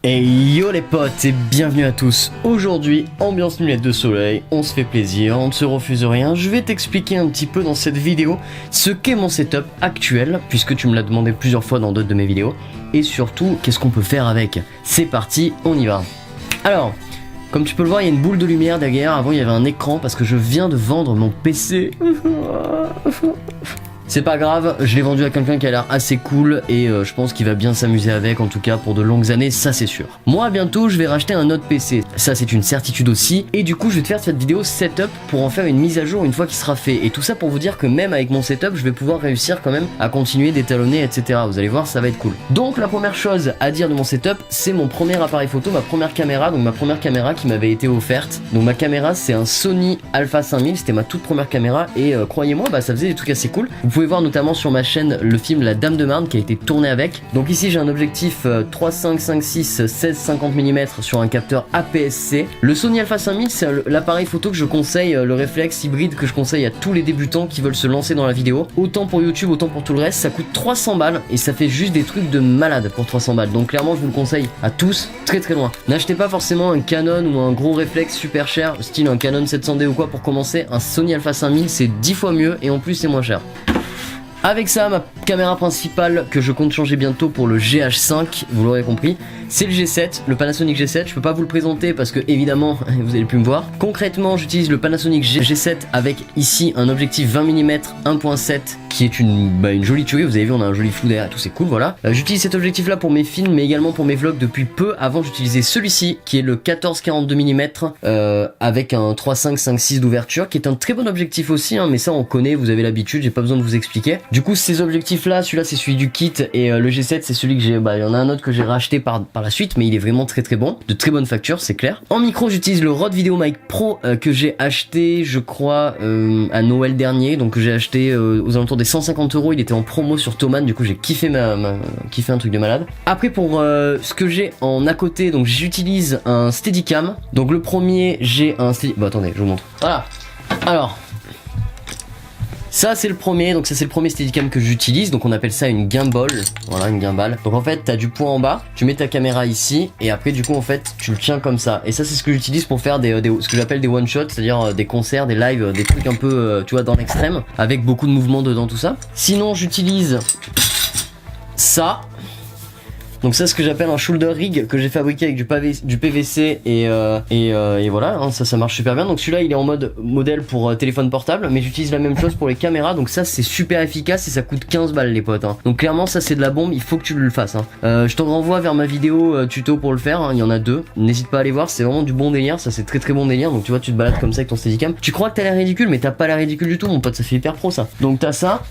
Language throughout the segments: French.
Et yo les potes et bienvenue à tous. Aujourd'hui, ambiance lunettes de soleil, on se fait plaisir, on ne se refuse rien. Je vais t'expliquer un petit peu dans cette vidéo ce qu'est mon setup actuel, puisque tu me l'as demandé plusieurs fois dans d'autres de mes vidéos. Et surtout, qu'est-ce qu'on peut faire avec. C'est parti, on y va. Alors, comme tu peux le voir, il y a une boule de lumière derrière. Avant, il y avait un écran parce que je viens de vendre mon PC. C'est pas grave, je l'ai vendu à quelqu'un qui a l'air assez cool et je pense qu'il va bien s'amuser avec, en tout cas pour de longues années, ça c'est sûr. Moi bientôt je vais racheter un autre PC, ça c'est une certitude aussi, et du coup je vais te faire cette vidéo setup pour en faire une mise à jour une fois qu'il sera fait. Et tout ça pour vous dire que même avec mon setup, je vais pouvoir réussir quand même à continuer d'étalonner, etc. Vous allez voir, ça va être cool. Donc la première chose à dire de mon setup, c'est mon premier appareil photo, ma première caméra, donc ma première caméra qui m'avait été offerte. Donc ma caméra c'est un Sony Alpha 5000, c'était ma toute première caméra et croyez-moi, bah ça faisait des trucs assez cool. Vous pouvez voir notamment sur ma chaîne le film La Dame de Marne qui a été tourné avec. Donc ici j'ai un objectif 3.5-5.6 16-50 mm sur un capteur APS-C. Le Sony Alpha 5000 c'est l'appareil photo que je conseille, le réflexe hybride que je conseille à tous les débutants qui veulent se lancer dans la vidéo. Autant pour YouTube, autant pour tout le reste, ça coûte 300 balles et ça fait juste des trucs de malade pour 300 balles. Donc clairement je vous le conseille à tous, très très loin. N'achetez pas forcément un Canon ou un gros réflexe super cher, style un Canon 700D ou quoi pour commencer. Un Sony Alpha 5000 c'est 10 fois mieux et en plus c'est moins cher. Avec ça, ma caméra principale que je compte changer bientôt pour le GH5, vous l'aurez compris, c'est le G7, le Panasonic G7. Je peux pas vous le présenter parce que évidemment vous allez plus me voir. Concrètement, j'utilise le Panasonic G7 avec ici un objectif 20 mm 1.7 qui est une jolie tuerie. Vous avez vu, on a un joli flou derrière, tout c'est cool, voilà. J'utilise cet objectif là pour mes films mais également pour mes vlogs depuis peu. Avant j'utilisais celui-ci qui est le 14-42 mm avec un 3.5-5.6 d'ouverture qui est un très bon objectif aussi, hein, mais ça on connaît, vous avez l'habitude, j'ai pas besoin de vous expliquer. Du coup ces objectifs là, celui-là c'est celui du kit et le G7 c'est celui que j'ai, il y en a un autre que j'ai racheté par la suite mais il est vraiment très très bon, de très bonne facture, c'est clair. En micro j'utilise le Rode VideoMic Pro que j'ai acheté je crois à Noël dernier, donc que j'ai acheté aux alentours des 150 €, il était en promo sur Thomann, du coup j'ai kiffé kiffé un truc de malade. Après pour ce que j'ai en à côté, donc j'utilise un Steadicam. Donc le premier j'ai un Steadicam, bon attendez je vous montre, voilà. Alors ça c'est le premier, donc ça c'est le premier Steadicam que j'utilise, donc on appelle ça une gimbal, voilà une gimbal. Donc en fait t'as du point en bas, tu mets ta caméra ici et après du coup en fait tu le tiens comme ça. Et ça c'est ce que j'utilise pour faire ce que j'appelle des one shots, c'est-à-dire des concerts, des lives, des trucs un peu tu vois dans l'extrême, avec beaucoup de mouvements dedans tout ça. Sinon j'utilise ça. Donc ça, ce que j'appelle un shoulder rig que j'ai fabriqué avec du PVC et voilà, hein, ça marche super bien. Donc celui-là, il est en mode modèle pour téléphone portable, mais j'utilise la même chose pour les caméras. Donc ça, c'est super efficace et ça coûte 15 balles les potes. Hein. Donc clairement, ça c'est de la bombe, il faut que tu le fasses. Hein. Je t'en renvoie vers ma vidéo tuto pour le faire. Hein. Il y en a deux. N'hésite pas à aller voir, c'est vraiment du bon délire. Ça c'est très très bon délire. Donc tu vois, tu te balades comme ça avec ton Steadicam. Tu crois que t'as l'air ridicule, mais t'as pas l'air ridicule du tout, mon pote. Ça fait hyper pro ça. Donc t'as ça.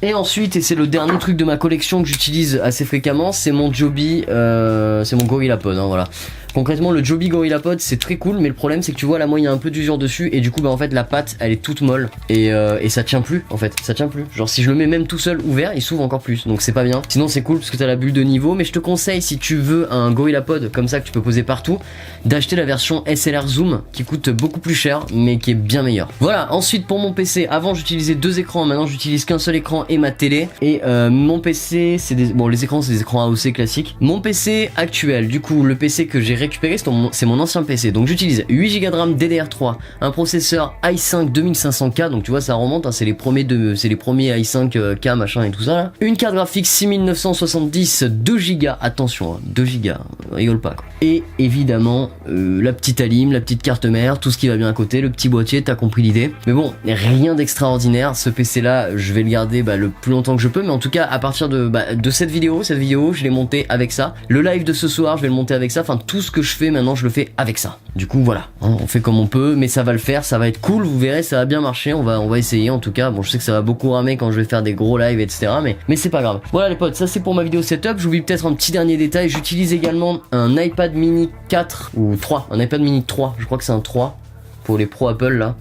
Et ensuite, et c'est le dernier truc de ma collection que j'utilise assez fréquemment, c'est mon Joby, c'est mon GorillaPod, hein, voilà. Concrètement, le Joby GorillaPod c'est très cool, mais le problème c'est que tu vois là, moi il y a un peu d'usure dessus et du coup bah en fait la patte elle est toute molle et ça tient plus en fait, ça tient plus. Genre si je le mets même tout seul ouvert, il s'ouvre encore plus, donc c'est pas bien. Sinon c'est cool parce que t'as la bulle de niveau, mais je te conseille si tu veux un GorillaPod comme ça que tu peux poser partout, d'acheter la version SLR Zoom qui coûte beaucoup plus cher mais qui est bien meilleure. Voilà. Ensuite pour mon PC, avant j'utilisais deux écrans, maintenant j'utilise qu'un seul écran et ma télé. Et mon PC c'est les écrans c'est des écrans AOC classiques. Mon PC actuel, du coup le PC que j'ai récupéré c'est mon ancien PC. Donc j'utilise 8 Go de RAM DDR3, un processeur i5 2500K, donc tu vois ça remonte, hein, c'est les premiers i5K machin et tout ça là. Une carte graphique 6970, 2 Go, attention, hein, 2 Go, rigole pas quoi. Et évidemment la petite alim, la petite carte mère, tout ce qui va bien à côté, le petit boîtier, t'as compris l'idée. Mais bon, rien d'extraordinaire, ce PC là je vais le garder le plus longtemps que je peux, mais en tout cas à partir de cette vidéo je l'ai monté avec ça. Le live de ce soir je vais le monter avec ça, enfin tout ce que je fais maintenant je le fais avec ça. Du coup voilà, hein, on fait comme on peut, mais ça va le faire, ça va être cool, vous verrez, ça va bien marcher, on va essayer en tout cas. Bon je sais que ça va beaucoup ramer quand je vais faire des gros lives etc, mais c'est pas grave. Voilà les potes, ça c'est pour ma vidéo setup. J'oublie peut-être un petit dernier détail, j'utilise également un iPad mini 4 ou 3, un iPad mini 3, je crois que c'est un 3 pour les pro Apple là.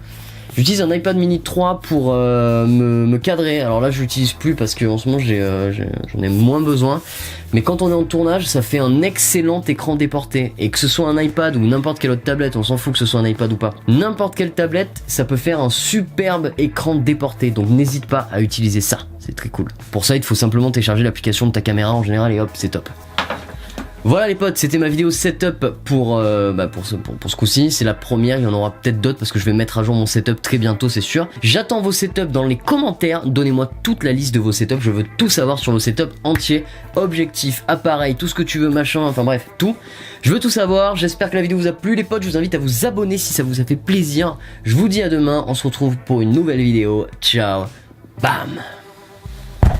J'utilise un iPad mini 3 pour me cadrer. Alors là je l'utilise plus parce que en ce moment j'en ai moins besoin. Mais quand on est en tournage, ça fait un excellent écran déporté. Et que ce soit un iPad ou n'importe quelle autre tablette, on s'en fout que ce soit un iPad ou pas. N'importe quelle tablette, ça peut faire un superbe écran déporté. Donc n'hésite pas à utiliser ça, c'est très cool. Pour ça il te faut simplement télécharger l'application de ta caméra en général et hop, c'est top. Voilà les potes, c'était ma vidéo setup pour ce coup-ci. C'est la première, il y en aura peut-être d'autres parce que je vais mettre à jour mon setup très bientôt, c'est sûr. J'attends vos setups dans les commentaires, donnez-moi toute la liste de vos setups, je veux tout savoir sur vos setups entiers, objectifs, appareils, tout ce que tu veux, machin, enfin bref, tout. Je veux tout savoir, j'espère que la vidéo vous a plu les potes, je vous invite à vous abonner si ça vous a fait plaisir. Je vous dis à demain, on se retrouve pour une nouvelle vidéo, ciao, bam.